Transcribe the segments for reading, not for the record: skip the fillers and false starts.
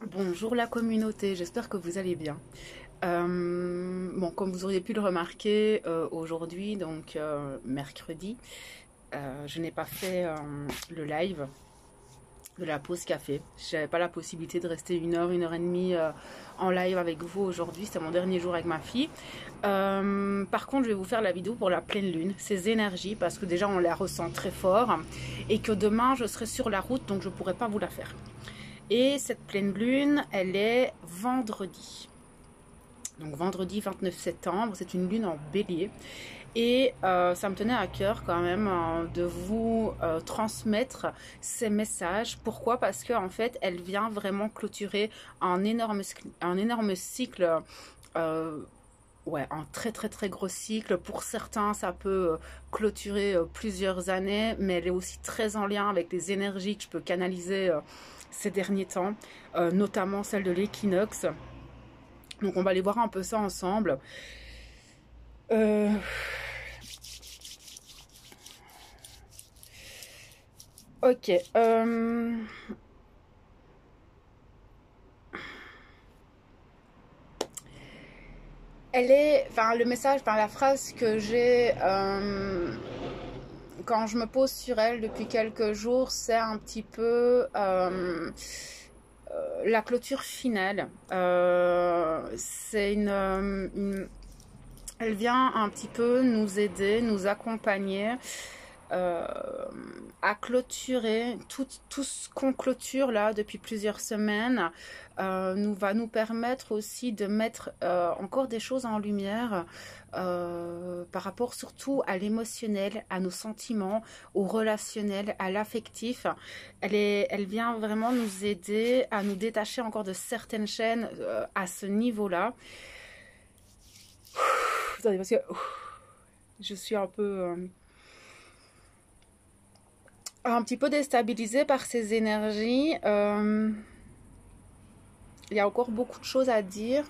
Bonjour la communauté, j'espère que vous allez bien. Bon, comme vous auriez pu le remarquer, aujourd'hui, donc mercredi, je n'ai pas fait le live de la pause café. Je n'avais pas la possibilité de rester une heure et demie en live avec vous aujourd'hui. C'était mon dernier jour avec ma fille. Par contre, je vais vous faire la vidéo pour la pleine lune, ces énergies, parce que déjà on la ressent très fort et que demain je serai sur la route, donc je ne pourrai pas vous la faire. Et cette pleine lune, elle est vendredi. Donc vendredi 29 septembre, c'est une lune en bélier. Et ça me tenait à cœur quand même de vous transmettre ces messages. Pourquoi? Parce qu'en fait, elle vient vraiment clôturer un énorme cycle. Ouais, un très gros cycle. Pour certains, ça peut clôturer plusieurs années, mais elle est aussi très en lien avec les énergies que je peux canaliser ces derniers temps, notamment celle de l'équinoxe. Donc on va aller voir un peu ça ensemble. Ok. Enfin le message, enfin la phrase que j'ai quand je me pose sur elle depuis quelques jours, c'est un petit peu la clôture finale. Elle vient un petit peu nous aider, nous accompagner euh, à clôturer tout ce qu'on clôture là depuis plusieurs semaines. Va nous permettre aussi de mettre encore des choses en lumière par rapport surtout à l'émotionnel, à nos sentiments, au relationnel, à l'affectif. Elle vient vraiment nous aider à nous détacher encore de certaines chaînes à ce niveau-là. Attendez, parce que je suis un petit peu déstabilisée par ces énergies. Il y a encore beaucoup de choses à dire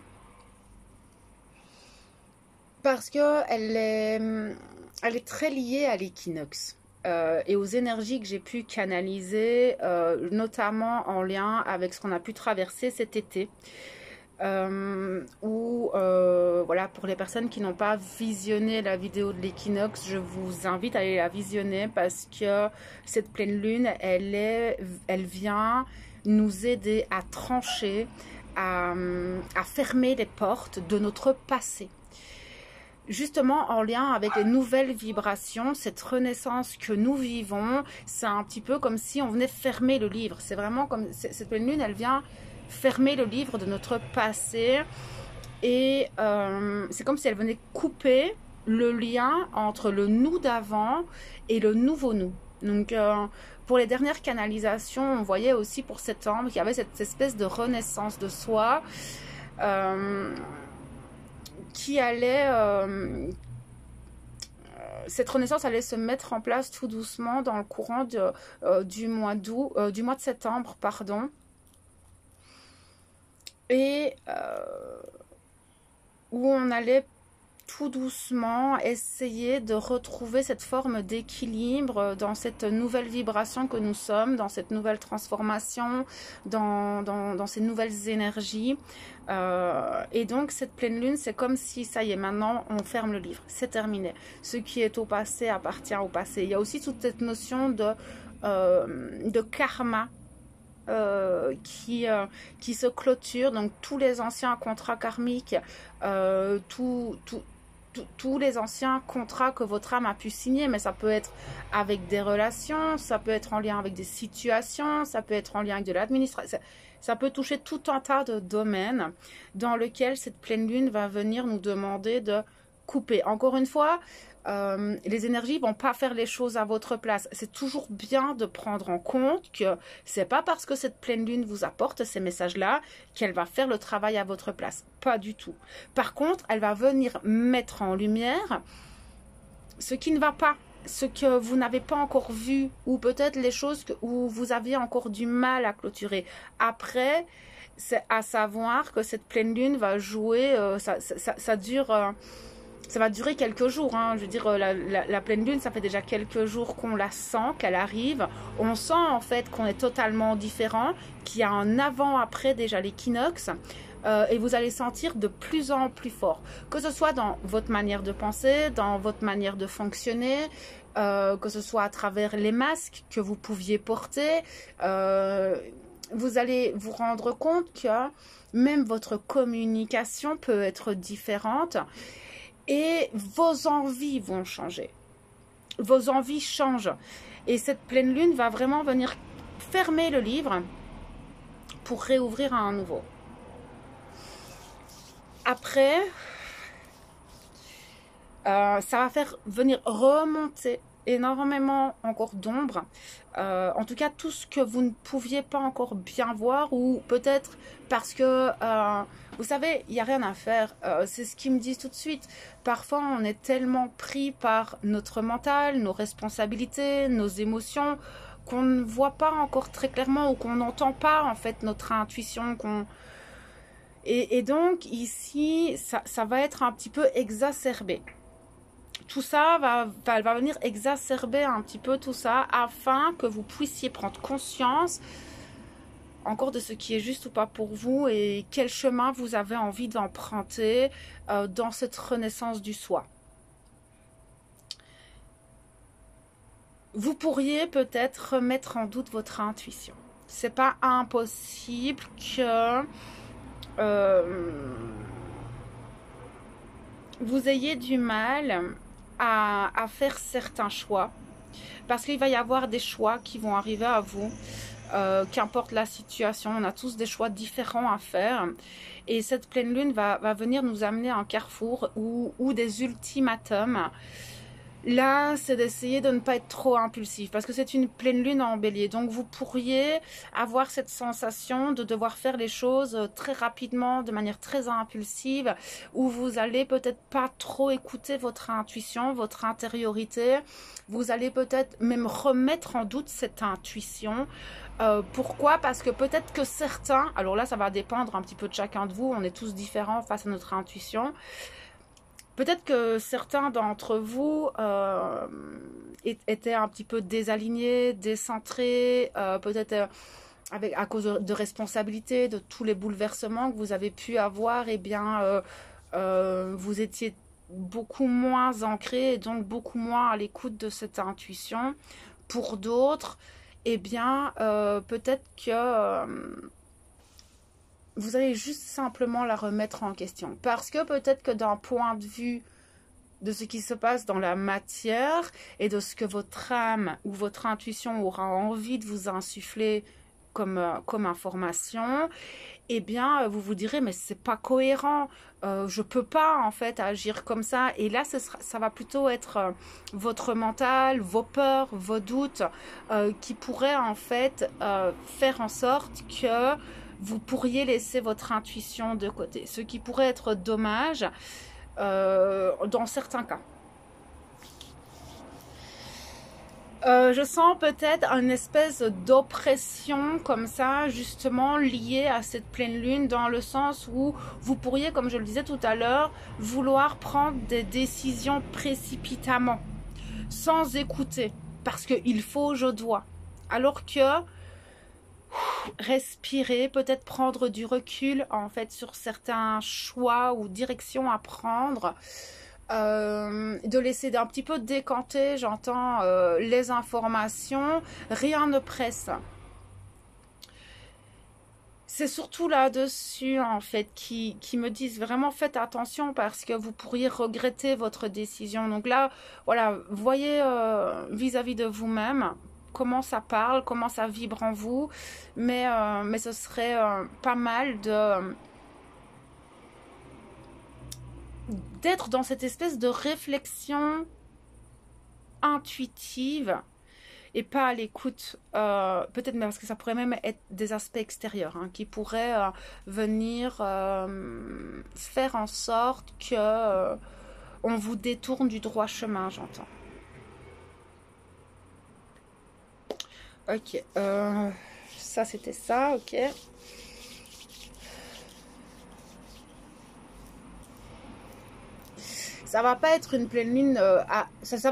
parce que elle est très liée à l'équinoxe et aux énergies que j'ai pu canaliser, notamment en lien avec ce qu'on a pu traverser cet été. Voilà, pour les personnes qui n'ont pas visionné la vidéo de l'équinoxe, je vous invite à aller la visionner parce que cette pleine lune, elle vient nous aider à trancher, à fermer les portes de notre passé. Justement en lien avec les nouvelles vibrations, cette renaissance que nous vivons, c'est un petit peu comme si on venait fermer le livre. C'est vraiment comme cette pleine lune, elle vient fermer le livre de notre passé et c'est comme si elle venait couper le lien entre le nous d'avant et le nouveau nous. Donc pour les dernières canalisations, on voyait aussi pour septembre qu'il y avait cette espèce de renaissance de soi qui allait cette renaissance allait se mettre en place tout doucement dans le courant du mois de septembre, pardon. Et où on allait tout doucement essayer de retrouver cette forme d'équilibre dans cette nouvelle vibration que nous sommes, dans cette nouvelle transformation, dans ces nouvelles énergies. Et donc cette pleine lune, c'est comme si ça y est, maintenant on ferme le livre, c'est terminé. Ce qui est au passé appartient au passé. Il y a aussi toute cette notion de karma qui se clôture, donc tous les anciens contrats karmiques, tous les anciens contrats que votre âme a pu signer, mais ça peut être avec des relations, ça peut être en lien avec des situations, ça peut être en lien avec de l'administration, ça peut toucher tout un tas de domaines dans lesquels cette pleine lune va venir nous demander de couper. Encore une fois, les énergies vont pas faire les choses à votre place. C'est toujours bien de prendre en compte que c'est pas parce que cette pleine lune vous apporte ces messages-là qu'elle va faire le travail à votre place. Pas du tout. Par contre, elle va venir mettre en lumière ce qui ne va pas, ce que vous n'avez pas encore vu, ou peut-être les choses où vous aviez encore du mal à clôturer. Après, c'est à savoir que cette pleine lune va jouer, ça dure ça va durer quelques jours, hein. Je veux dire, la pleine lune, ça fait déjà quelques jours qu'on la sent, qu'elle arrive. On sent en fait qu'on est totalement différent, qu'il y a un avant-après déjà l'équinoxe. Et vous allez sentir de plus en plus fort, que ce soit dans votre manière de penser, dans votre manière de fonctionner, que ce soit à travers les masques que vous pouviez porter. Vous allez vous rendre compte que même votre communication peut être différente et vos envies vont changer. Vos envies changent. Et cette pleine lune va vraiment venir fermer le livre pour réouvrir à un nouveau. Après, ça va faire venir remonter énormément encore d'ombre. En tout cas, tout ce que vous ne pouviez pas encore bien voir, ou peut-être parce que, vous savez, il n'y a rien à faire. C'est ce qu'ils me disent tout de suite. Parfois, on est tellement pris par notre mental, nos responsabilités, nos émotions, qu'on ne voit pas encore très clairement ou qu'on n'entend pas en fait notre intuition, et donc ici, ça va être un petit peu exacerbé. Tout ça va venir exacerber un petit peu tout ça afin que vous puissiez prendre conscience encore de ce qui est juste ou pas pour vous et quel chemin vous avez envie d'emprunter dans cette renaissance du soi. Vous pourriez peut-être remettre en doute votre intuition. C'est pas impossible que vous ayez du mal à faire certains choix, parce qu'il va y avoir des choix qui vont arriver à vous, qu'importe la situation, on a tous des choix différents à faire, et cette pleine lune va venir nous amener à un carrefour ou des ultimatums. Là, c'est d'essayer de ne pas être trop impulsif parce que c'est une pleine lune en bélier. Donc, vous pourriez avoir cette sensation de devoir faire les choses très rapidement, de manière très impulsive, où vous allez peut-être pas trop écouter votre intuition, votre intériorité. Vous allez peut-être même remettre en doute cette intuition. Pourquoi? Parce que peut-être que certains, alors là, ça va dépendre un petit peu de chacun de vous, on est tous différents face à notre intuition. Peut-être que certains d'entre vous étaient un petit peu désalignés, décentrés, peut-être à cause de responsabilités, de tous les bouleversements que vous avez pu avoir, eh bien, vous étiez beaucoup moins ancrés et donc beaucoup moins à l'écoute de cette intuition. Pour d'autres, eh bien, peut-être que vous allez juste simplement la remettre en question. Parce que peut-être que d'un point de vue de ce qui se passe dans la matière et de ce que votre âme ou votre intuition aura envie de vous insuffler comme information, eh bien, vous vous direz, mais c'est pas cohérent, je peux pas en fait agir comme ça. Et là, ça va plutôt être votre mental, vos peurs, vos doutes qui pourraient en fait faire en sorte que vous pourriez laisser votre intuition de côté, ce qui pourrait être dommage dans certains cas. Je sens peut-être une espèce d'oppression comme ça, justement liée à cette pleine lune, dans le sens où vous pourriez, comme je le disais tout à l'heure, vouloir prendre des décisions précipitamment, sans écouter, parce qu'il faut, je dois. Alors que respirer, peut-être prendre du recul en fait sur certains choix ou directions à prendre, de laisser un petit peu décanter, j'entends, les informations, rien ne presse. C'est surtout là-dessus en fait qui me disent vraiment faites attention parce que vous pourriez regretter votre décision. Donc là, voilà, voyez vis-à-vis de vous-même comment ça parle, comment ça vibre en vous, mais ce serait pas mal d'être dans cette espèce de réflexion intuitive et pas à l'écoute, peut-être même parce que ça pourrait même être des aspects extérieurs hein, qui pourraient venir faire en sorte que on vous détourne du droit chemin, j'entends. Ok, ça c'était ça, ok. ça va pas être une pleine lune, ça va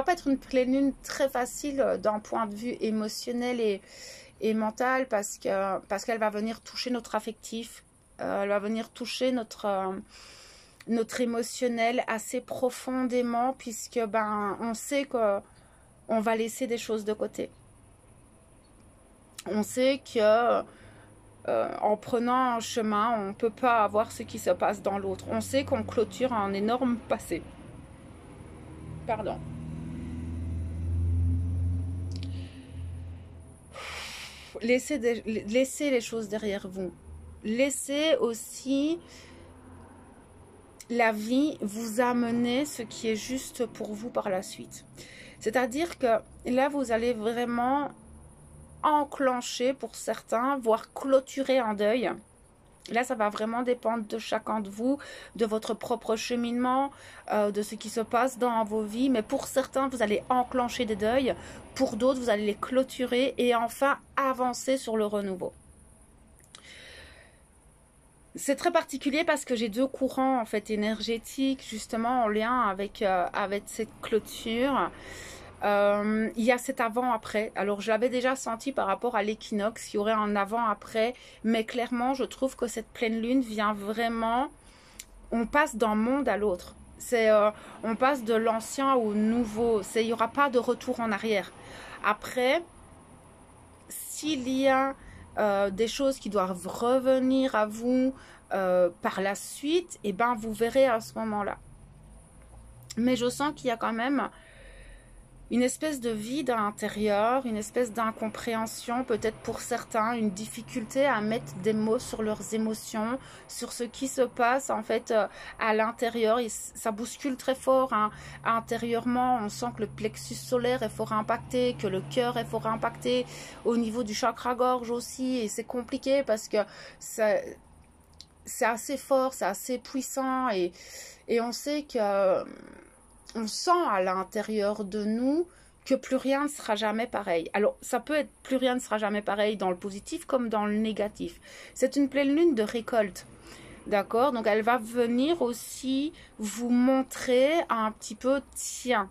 pas être une pleine lune très facile d'un point de vue émotionnel et mental parce qu'elle va venir toucher notre affectif, elle va venir toucher notre émotionnel assez profondément puisque on sait qu'on va laisser des choses de côté. On sait que en prenant un chemin, on ne peut pas avoir ce qui se passe dans l'autre. On sait qu'on clôture un énorme passé. Pardon. Laissez les choses derrière vous. Laissez aussi la vie vous amener ce qui est juste pour vous par la suite. C'est-à-dire que là, vous allez vraiment enclencher pour certains, voire clôturer un deuil. Là, ça va vraiment dépendre de chacun de vous, de votre propre cheminement, de ce qui se passe dans vos vies. Mais pour certains, vous allez enclencher des deuils. Pour d'autres, vous allez les clôturer et enfin avancer sur le renouveau. C'est très particulier parce que j'ai deux courants en fait énergétiques justement en lien avec cette clôture. Il y a cet avant-après. Alors, je l'avais déjà senti par rapport à l'équinoxe, il y aurait un avant-après, mais clairement, je trouve que cette pleine lune vient vraiment... On passe d'un monde à l'autre. On passe de l'ancien au nouveau. Il n'y aura pas de retour en arrière. Après, s'il y a des choses qui doivent revenir à vous par la suite, et vous verrez à ce moment-là. Mais je sens qu'il y a quand même... une espèce de vide à l'intérieur, une espèce d'incompréhension, peut-être pour certains, une difficulté à mettre des mots sur leurs émotions, sur ce qui se passe en fait à l'intérieur. Ça bouscule très fort hein. Intérieurement, on sent que le plexus solaire est fort impacté, que le cœur est fort impacté, au niveau du chakra-gorge aussi, et c'est compliqué parce que c'est assez fort, c'est assez puissant, et on sait que... on sent à l'intérieur de nous que plus rien ne sera jamais pareil. Alors, ça peut être plus rien ne sera jamais pareil dans le positif comme dans le négatif. C'est une pleine lune de récolte. D'accord? Donc, elle va venir aussi vous montrer un petit peu, tiens,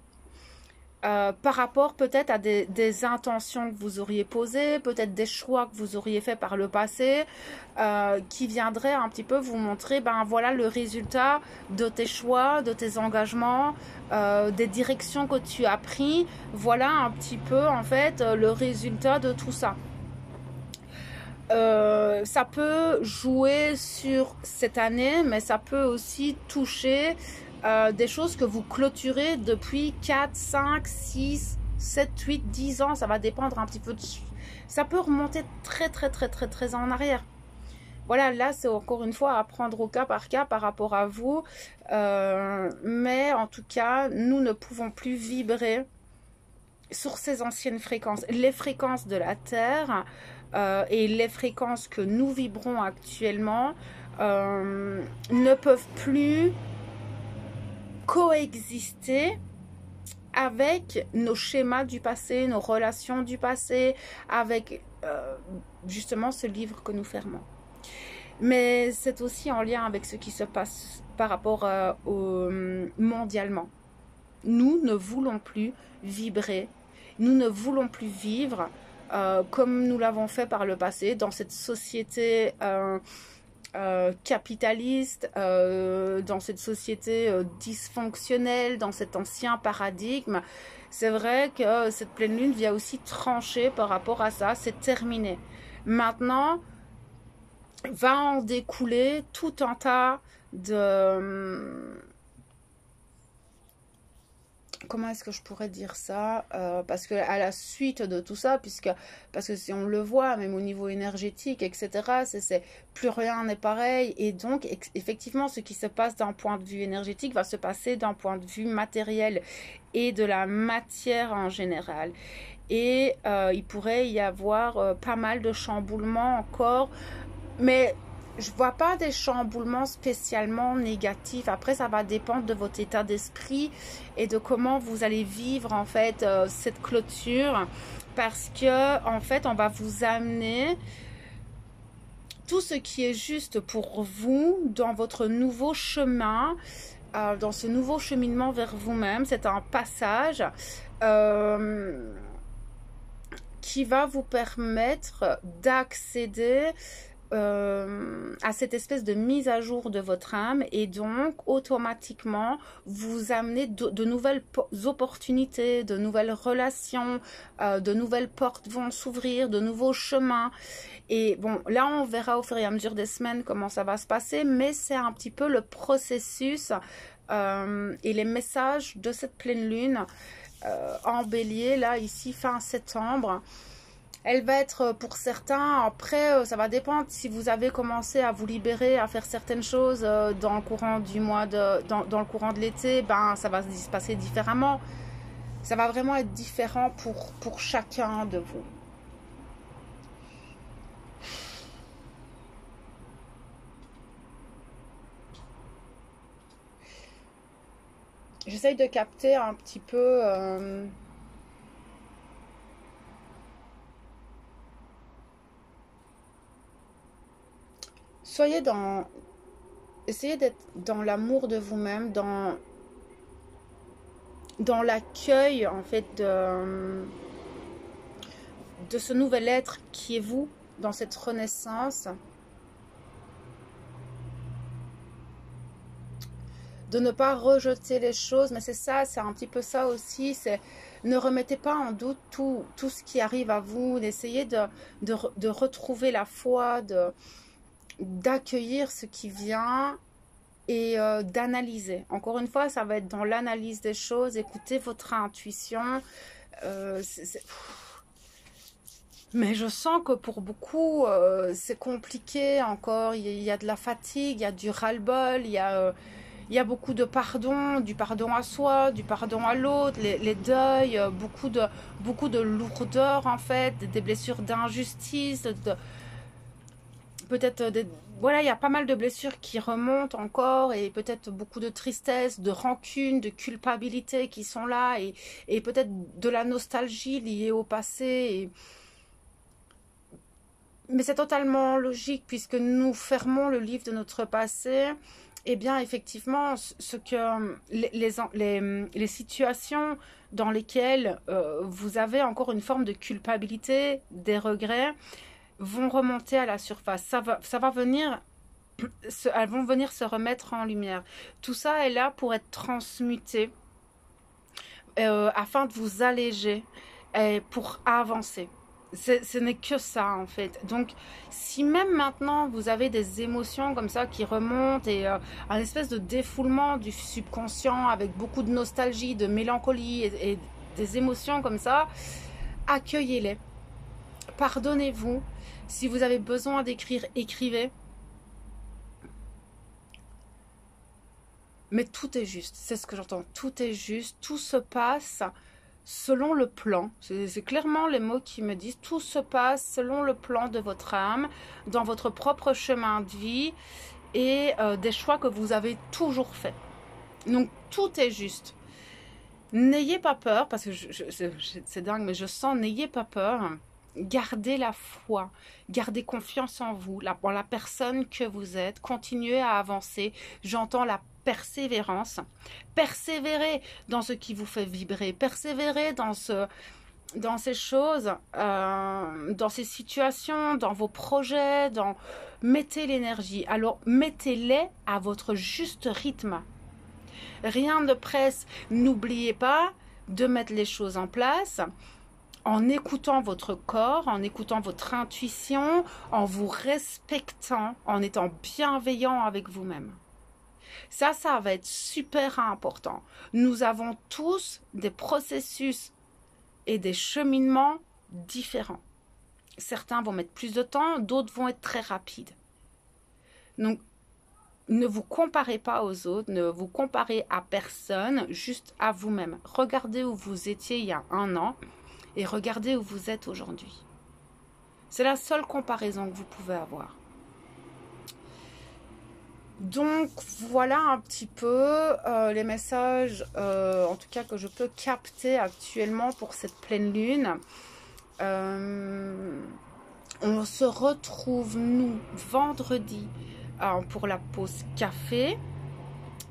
par rapport peut-être à des intentions que vous auriez posées, peut-être des choix que vous auriez fait par le passé, qui viendraient un petit peu vous montrer, voilà le résultat de tes choix, de tes engagements, des directions que tu as pris. Voilà un petit peu en fait le résultat de tout ça. Ça peut jouer sur cette année, mais ça peut aussi toucher des choses que vous clôturez depuis 4, 5, 6, 7, 8, 10 ans. Ça va dépendre un petit peu. Ça peut remonter très en arrière. Voilà, là, c'est encore une fois à prendre au cas par rapport à vous. Mais en tout cas, nous ne pouvons plus vibrer sur ces anciennes fréquences. Les fréquences de la Terre et les fréquences que nous vibrons actuellement ne peuvent plus coexister avec nos schémas du passé, nos relations du passé, avec justement ce livre que nous fermons. Mais c'est aussi en lien avec ce qui se passe par rapport mondialement. Nous ne voulons plus vibrer, nous ne voulons plus vivre comme nous l'avons fait par le passé dans cette société capitaliste, dans cette société dysfonctionnelle, dans cet ancien paradigme. C'est vrai que cette pleine lune vient aussi trancher par rapport à ça, c'est terminé. Maintenant, va en découler tout un tas de... Comment est-ce que je pourrais dire ça parce que à la suite de tout ça, parce que si on le voit, même au niveau énergétique, etc., plus rien n'est pareil. Et donc, effectivement, ce qui se passe d'un point de vue énergétique va se passer d'un point de vue matériel et de la matière en général. Et il pourrait y avoir pas mal de chamboulements encore, mais... je vois pas des chamboulements spécialement négatifs. Après, ça va dépendre de votre état d'esprit et de comment vous allez vivre en fait cette clôture, parce que en fait, on va vous amener tout ce qui est juste pour vous dans votre nouveau chemin. dans ce nouveau cheminement vers vous-même. C'est un passage qui va vous permettre d'accéder à cette espèce de mise à jour de votre âme et donc automatiquement vous amener de nouvelles opportunités, de nouvelles relations, de nouvelles portes vont s'ouvrir, de nouveaux chemins. Et bon, là on verra au fur et à mesure des semaines comment ça va se passer, mais c'est un petit peu le processus et les messages de cette pleine lune en bélier, là ici fin septembre. Elle va être pour certains, après ça va dépendre si vous avez commencé à vous libérer, à faire certaines choses dans le courant du mois dans le courant de l'été, ben ça va se passer différemment. Ça va vraiment être différent pour chacun de vous. J'essaye de capter un petit peu essayez d'être dans l'amour de vous-même, dans l'accueil en fait de ce nouvel être qui est vous, dans cette renaissance. De ne pas rejeter les choses, mais c'est ça, c'est un petit peu ça aussi, c'est ne remettez pas en doute tout ce qui arrive à vous, d'essayer de retrouver la foi, d'accueillir ce qui vient et d'analyser. Encore une fois, ça va être dans l'analyse des choses, écoutez votre intuition. Mais je sens que pour beaucoup, c'est compliqué encore, il y a de la fatigue, il y a du ras-le-bol, il y a beaucoup de pardon, du pardon à soi, du pardon à l'autre, les deuils, beaucoup de lourdeur en fait, des blessures d'injustice, peut-être voilà, il y a pas mal de blessures qui remontent encore et peut-être beaucoup de tristesse, de rancune, de culpabilité qui sont là et peut-être de la nostalgie liée au passé. Mais c'est totalement logique puisque nous fermons le livre de notre passé. Eh bien, effectivement, les situations dans lesquelles vous avez encore une forme de culpabilité, des regrets, vont remonter à la surface. Ça va venir, elles vont venir se remettre en lumière. Tout ça est là pour être transmuté, afin de vous alléger et pour avancer. Ce n'est que ça en fait. Donc si même maintenant vous avez des émotions comme ça qui remontent et un espèce de défoulement du subconscient avec beaucoup de nostalgie, de mélancolie et des émotions comme ça, accueillez-les. Pardonnez-vous. Si vous avez besoin d'écrire, écrivez. Mais tout est juste, c'est ce que j'entends. Tout est juste, tout se passe selon le plan, c'est clairement les mots qui me disent, tout se passe selon le plan de votre âme, dans votre propre chemin de vie et des choix que vous avez toujours faits. Donc tout est juste. N'ayez pas peur, parce que c'est dingue, mais je sens, n'ayez pas peur. Gardez la foi, gardez confiance en vous, en la personne que vous êtes, continuez à avancer. J'entends la persévérance. Persévérez dans ce qui vous fait vibrer, persévérez dans ces choses, dans ces situations, dans vos projets, mettez l'énergie. Alors mettez-les à votre juste rythme. Rien ne presse. N'oubliez pas de mettre les choses en place en écoutant votre corps, en écoutant votre intuition, en vous respectant, en étant bienveillant avec vous-même. Ça va être super important. Nous avons tous des processus et des cheminements différents. Certains vont mettre plus de temps, d'autres vont être très rapides. Donc, ne vous comparez pas aux autres, ne vous comparez à personne, juste à vous-même. Regardez où vous étiez il y a 1 an et regardez où vous êtes aujourd'hui. C'est la seule comparaison que vous pouvez avoir. Donc voilà un petit peu les messages, en tout cas que je peux capter actuellement pour cette pleine lune. On se retrouve nous vendredi pour la pause café.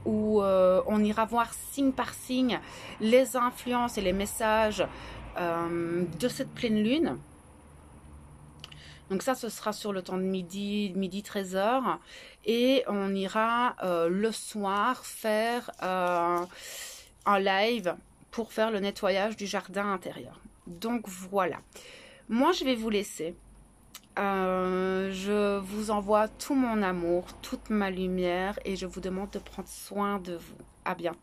où on ira voir signe par signe les influences et les messages de cette pleine lune. Donc ça, ce sera sur le temps de midi 13h. Et on ira le soir faire un live pour faire le nettoyage du jardin intérieur. Donc voilà. Moi, je vais vous laisser. Je vous envoie tout mon amour, toute ma lumière et je vous demande de prendre soin de vous. À bientôt.